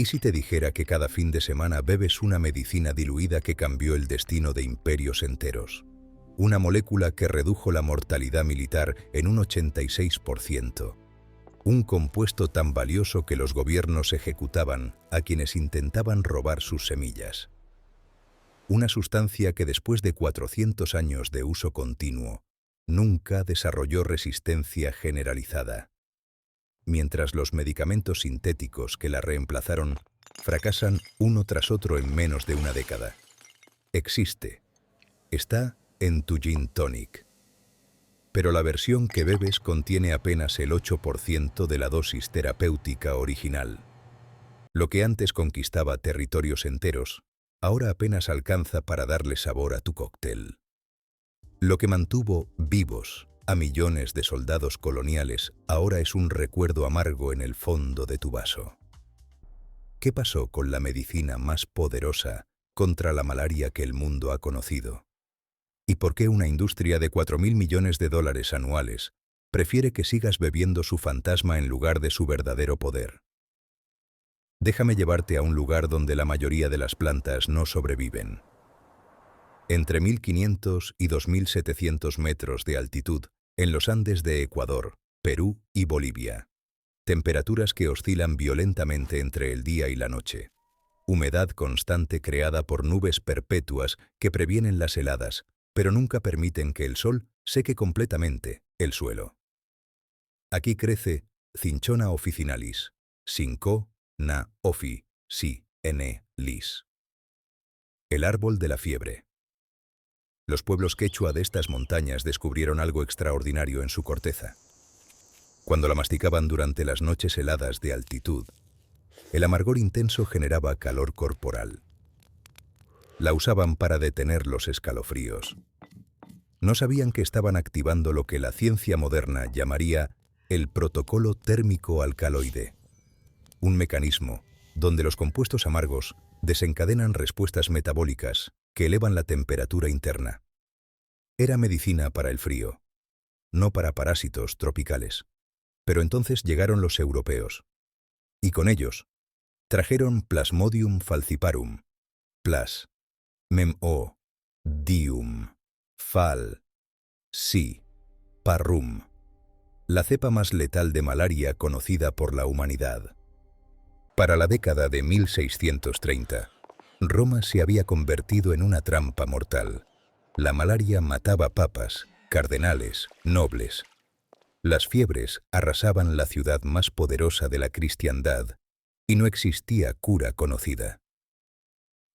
¿Y si te dijera que cada fin de semana bebes una medicina diluida que cambió el destino de imperios enteros? Una molécula que redujo la mortalidad militar en un 86%. Un compuesto tan valioso que los gobiernos ejecutaban a quienes intentaban robar sus semillas. Una sustancia que después de 400 años de uso continuo, nunca desarrolló resistencia generalizada. Mientras los medicamentos sintéticos que la reemplazaron fracasan uno tras otro en menos de una década. Existe. Está en tu gin tonic. Pero la versión que bebes contiene apenas el 8% de la dosis terapéutica original. Lo que antes conquistaba territorios enteros, ahora apenas alcanza para darle sabor a tu cóctel. Lo que mantuvo vivos a millones de soldados coloniales ahora es un recuerdo amargo en el fondo de tu vaso. ¿Qué pasó con la medicina más poderosa contra la malaria que el mundo ha conocido? ¿Y por qué una industria de 4.000 millones de dólares anuales prefiere que sigas bebiendo su fantasma en lugar de su verdadero poder? Déjame llevarte a un lugar donde la mayoría de las plantas no sobreviven. Entre 1.500 y 2.700 metros de altitud, en los Andes de Ecuador, Perú y Bolivia. Temperaturas que oscilan violentamente entre el día y la noche. Humedad constante creada por nubes perpetuas que previenen las heladas, pero nunca permiten que el sol seque completamente el suelo. Aquí crece Cinchona officinalis, Cinco na offi, si, n, lis. El árbol de la fiebre. Los pueblos quechua de estas montañas descubrieron algo extraordinario en su corteza. Cuando la masticaban durante las noches heladas de altitud, el amargor intenso generaba calor corporal. La usaban para detener los escalofríos. No sabían que estaban activando lo que la ciencia moderna llamaría el protocolo térmico alcaloide, un mecanismo donde los compuestos amargos desencadenan respuestas metabólicas que elevan la temperatura interna. Era medicina para el frío, no para parásitos tropicales. Pero entonces llegaron los europeos, y con ellos trajeron Plasmodium falciparum, Plas, Mem-O, Dium, Fal, Si, Parrum, la cepa más letal de malaria conocida por la humanidad. Para la década de 1630, Roma se había convertido en una trampa mortal. La malaria mataba papas, cardenales, nobles. Las fiebres arrasaban la ciudad más poderosa de la cristiandad y no existía cura conocida.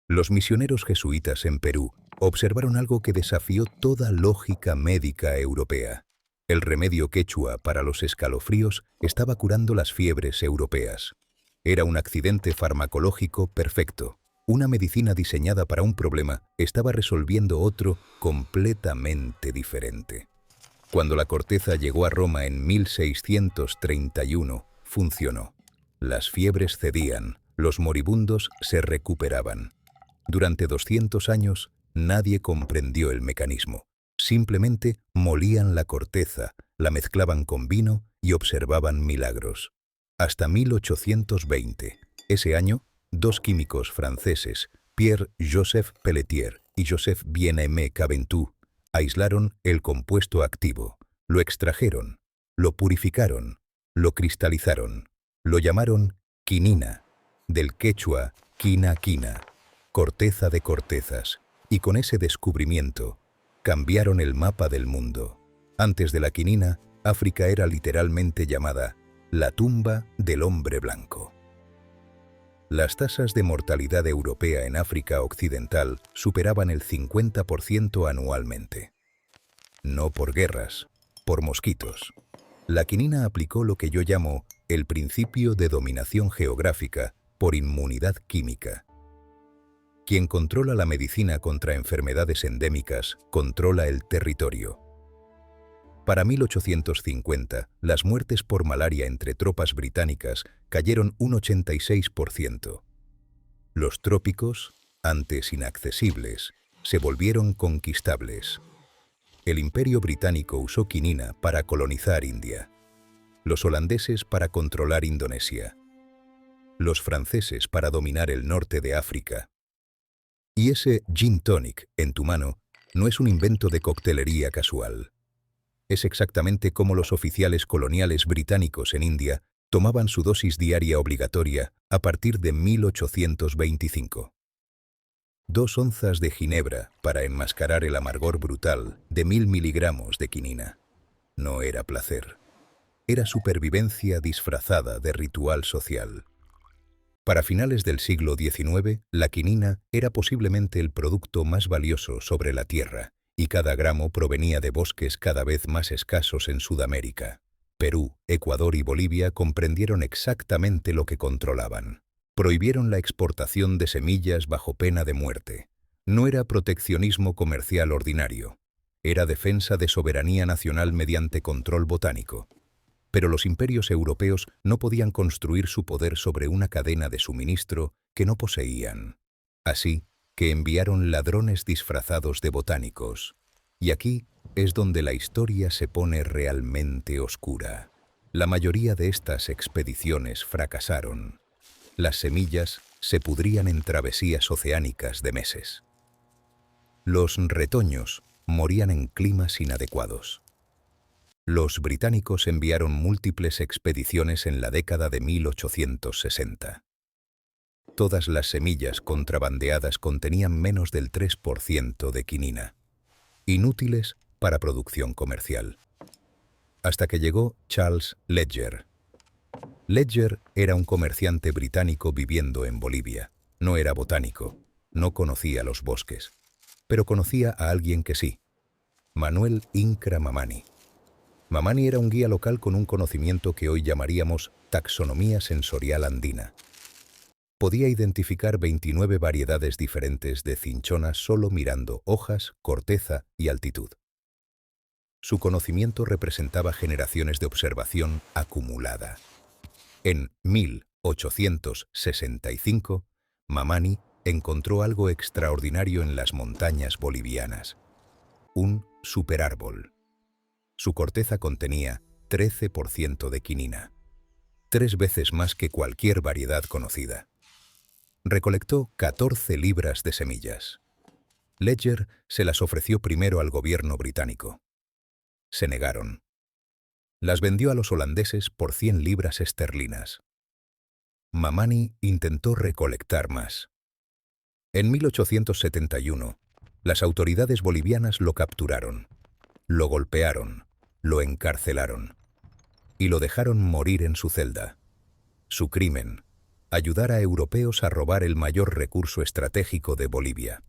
Los misioneros jesuitas en Perú observaron algo que desafió toda lógica médica europea. El remedio quechua para los escalofríos estaba curando las fiebres europeas. Era un accidente farmacológico perfecto. Una medicina diseñada para un problema estaba resolviendo otro completamente diferente. Cuando la corteza llegó a Roma en 1631, funcionó. Las fiebres cedían, los moribundos se recuperaban. Durante 200 años, nadie comprendió el mecanismo. Simplemente molían la corteza, la mezclaban con vino y observaban milagros. Hasta 1820, ese año, dos químicos franceses, Pierre-Joseph Pelletier y Joseph Bien-Aimé Caventou, aislaron el compuesto activo, lo extrajeron, lo purificaron, lo cristalizaron, lo llamaron quinina, del quechua quina quina, corteza de cortezas, y con ese descubrimiento cambiaron el mapa del mundo. Antes de la quinina, África era literalmente llamada la tumba del hombre blanco. Las tasas de mortalidad europea en África Occidental superaban el 50% anualmente. No por guerras, por mosquitos. La quinina aplicó lo que yo llamo el principio de dominación geográfica por inmunidad química. Quien controla la medicina contra enfermedades endémicas, controla el territorio. Para 1850, las muertes por malaria entre tropas británicas cayeron un 86%. Los trópicos, antes inaccesibles, se volvieron conquistables. El Imperio Británico usó quinina para colonizar India. Los holandeses para controlar Indonesia. los franceses para dominar el norte de África. Y ese gin tonic en tu mano no es un invento de coctelería casual. Es exactamente como los oficiales coloniales británicos en India tomaban su dosis diaria obligatoria a partir de 1825. 2 onzas de ginebra para enmascarar el amargor brutal de 1000 miligramos de quinina. No era placer. Era supervivencia disfrazada de ritual social. Para finales del siglo XIX, la quinina era posiblemente el producto más valioso sobre la Tierra, y cada gramo provenía de bosques cada vez más escasos en Sudamérica. Perú, Ecuador y Bolivia comprendieron exactamente lo que controlaban. Prohibieron la exportación de semillas bajo pena de muerte. No era proteccionismo comercial ordinario. Era defensa de soberanía nacional mediante control botánico. Pero los imperios europeos no podían construir su poder sobre una cadena de suministro que no poseían. Así que enviaron ladrones disfrazados de botánicos. Y aquí es donde la historia se pone realmente oscura. La mayoría de estas expediciones fracasaron. Las semillas se pudrían en travesías oceánicas de meses. Los retoños morían en climas inadecuados. Los británicos enviaron múltiples expediciones en la década de 1860. Todas las semillas contrabandeadas contenían menos del 3% de quinina, inútiles para producción comercial. Hasta que llegó Charles Ledger. Ledger era un comerciante británico viviendo en Bolivia. No era botánico, no conocía los bosques, pero conocía a alguien que sí, Manuel Incra Mamani. Mamani era un guía local con un conocimiento que hoy llamaríamos taxonomía sensorial andina. Podía identificar 29 variedades diferentes de cinchona solo mirando hojas, corteza y altitud. Su conocimiento representaba generaciones de observación acumulada. En 1865, Mamani encontró algo extraordinario en las montañas bolivianas. Un superárbol. Su corteza contenía 13% de quinina, 3 veces más que cualquier variedad conocida. Recolectó 14 libras de semillas. Ledger se las ofreció primero al gobierno británico. Se negaron. Las vendió a los holandeses por 100 libras esterlinas. Mamani intentó recolectar más. En 1871, las autoridades bolivianas lo capturaron, lo golpearon, lo encarcelaron y lo dejaron morir en su celda. Su crimen: ayudar a europeos a robar el mayor recurso estratégico de Bolivia.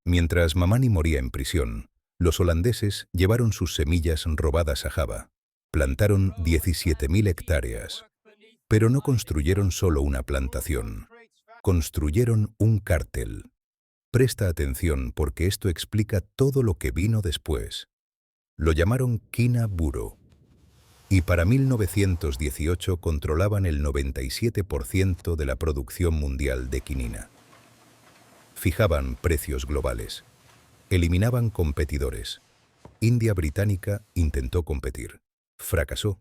Mientras Mamani moría en prisión, los holandeses llevaron sus semillas robadas a Java. Plantaron 17.000 hectáreas, pero no construyeron solo una plantación, construyeron un cártel. Presta atención porque esto explica todo lo que vino después. Lo llamaron Quina Bureau. Y para 1918 controlaban el 97% de la producción mundial de quinina. Fijaban precios globales. Eliminaban competidores. India británica intentó competir. Fracasó.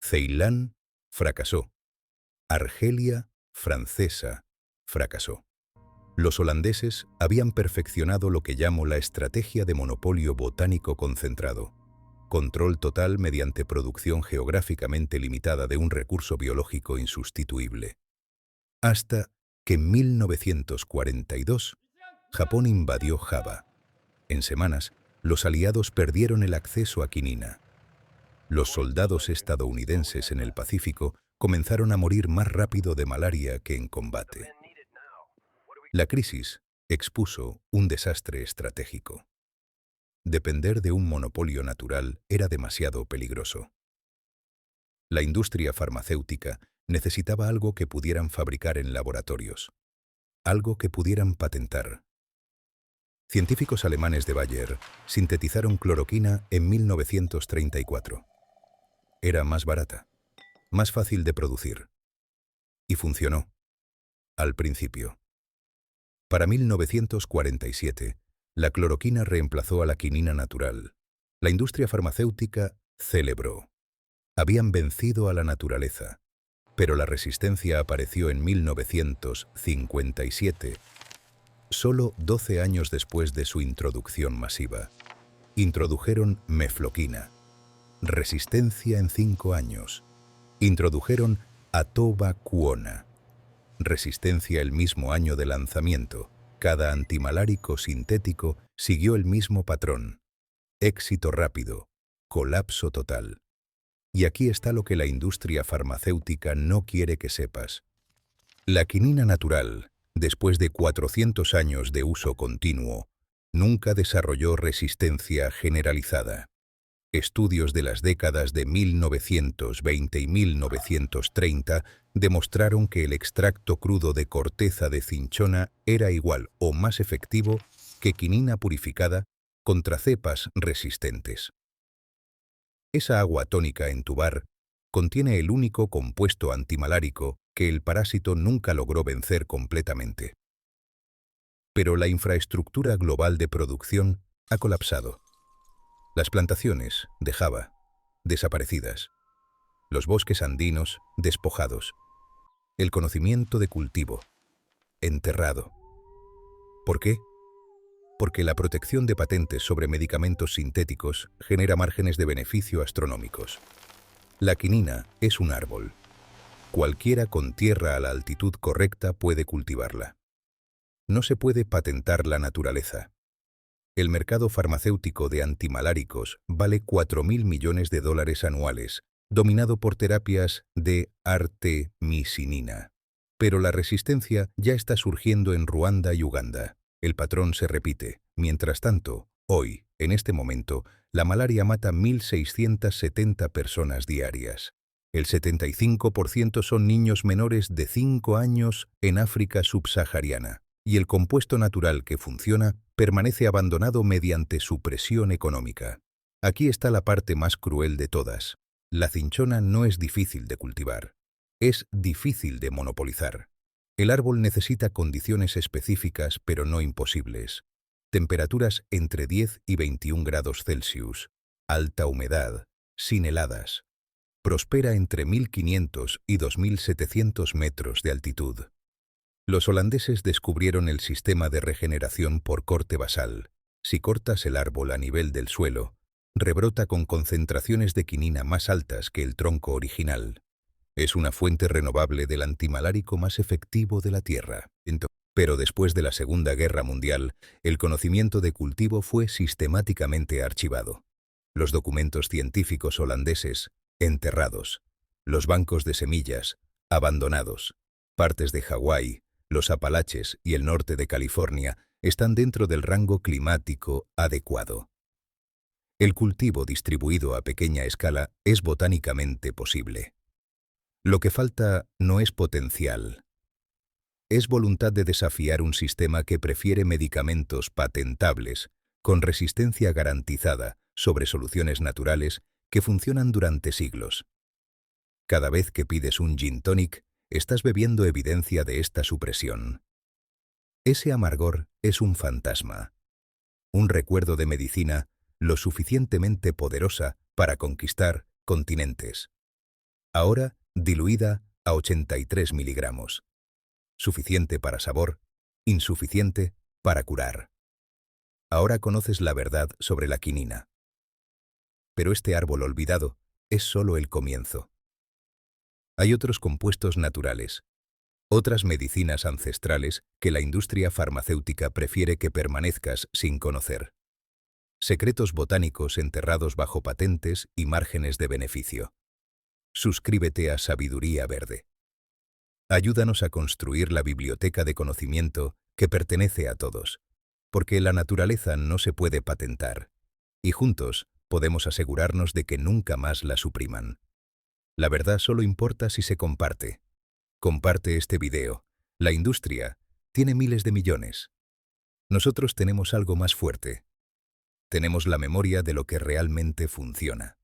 Ceilán fracasó. Argelia francesa fracasó. Los holandeses habían perfeccionado lo que llamo la estrategia de monopolio botánico concentrado. Control total mediante producción geográficamente limitada de un recurso biológico insustituible. Hasta que en 1942, Japón invadió Java. En semanas, los aliados perdieron el acceso a quinina. Los soldados estadounidenses en el Pacífico comenzaron a morir más rápido de malaria que en combate. La crisis expuso un desastre estratégico. Depender de un monopolio natural era demasiado peligroso. La industria farmacéutica necesitaba algo que pudieran fabricar en laboratorios, algo que pudieran patentar. Científicos alemanes de Bayer sintetizaron cloroquina en 1934. Era más barata, más fácil de producir. Y funcionó. Al principio. Para 1947, la cloroquina reemplazó a la quinina natural. La industria farmacéutica celebró. Habían vencido a la naturaleza. Pero la resistencia apareció en 1957, solo 12 años después de su introducción masiva. Introdujeron mefloquina. Resistencia en 5 años. Introdujeron atovaquona. Resistencia el mismo año de lanzamiento. Cada antimalárico sintético siguió el mismo patrón. Éxito rápido. Colapso total. Y aquí está lo que la industria farmacéutica no quiere que sepas. La quinina natural, después de 400 años de uso continuo, nunca desarrolló resistencia generalizada. Estudios de las décadas de 1920 y 1930 demostraron que el extracto crudo de corteza de cinchona era igual o más efectivo que quinina purificada contra cepas resistentes. Esa agua tónica en tu bar contiene el único compuesto antimalárico que el parásito nunca logró vencer completamente. Pero la infraestructura global de producción ha colapsado. Las plantaciones de Java, desaparecidas. Los bosques andinos, despojados. El conocimiento de cultivo, enterrado. ¿Por qué? Porque la protección de patentes sobre medicamentos sintéticos genera márgenes de beneficio astronómicos. La quinina es un árbol. Cualquiera con tierra a la altitud correcta puede cultivarla. No se puede patentar la naturaleza. El mercado farmacéutico de antimaláricos vale $4.000 millones anuales, dominado por terapias de artemisinina. Pero la resistencia ya está surgiendo en Ruanda y Uganda. El patrón se repite. Mientras tanto, hoy, en este momento, la malaria mata 1.670 personas diarias. El 75% son niños menores de 5 años en África subsahariana. Y el compuesto natural que funciona permanece abandonado mediante su presión económica. Aquí está la parte más cruel de todas. La cinchona no es difícil de cultivar. Es difícil de monopolizar. El árbol necesita condiciones específicas pero no imposibles. Temperaturas entre 10 y 21 grados Celsius. Alta humedad, sin heladas. Prospera entre 1.500 y 2.700 metros de altitud. Los holandeses descubrieron el sistema de regeneración por corte basal. Si cortas el árbol a nivel del suelo, rebrota con concentraciones de quinina más altas que el tronco original. Es una fuente renovable del antimalárico más efectivo de la Tierra. Pero después de la Segunda Guerra Mundial, el conocimiento de cultivo fue sistemáticamente archivado. Los documentos científicos holandeses, enterrados. Los bancos de semillas, abandonados. Partes de Hawái, los Apalaches y el norte de California están dentro del rango climático adecuado. El cultivo distribuido a pequeña escala es botánicamente posible. Lo que falta no es potencial. Es voluntad de desafiar un sistema que prefiere medicamentos patentables, con resistencia garantizada, sobre soluciones naturales que funcionan durante siglos. Cada vez que pides un gin tonic, estás bebiendo evidencia de esta supresión. Ese amargor es un fantasma, un recuerdo de medicina lo suficientemente poderosa para conquistar continentes. Ahora diluida a 83 miligramos. Suficiente para sabor, insuficiente para curar. Ahora conoces la verdad sobre la quinina. Pero este árbol olvidado es solo el comienzo. Hay otros compuestos naturales, otras medicinas ancestrales que la industria farmacéutica prefiere que permanezcas sin conocer. Secretos botánicos enterrados bajo patentes y márgenes de beneficio. Suscríbete a Sabiduría Verde. Ayúdanos a construir la biblioteca de conocimiento que pertenece a todos, porque la naturaleza no se puede patentar, y juntos podemos asegurarnos de que nunca más la supriman. La verdad solo importa si se comparte. Comparte este video. La industria tiene miles de millones. Nosotros tenemos algo más fuerte. Tenemos la memoria de lo que realmente funciona.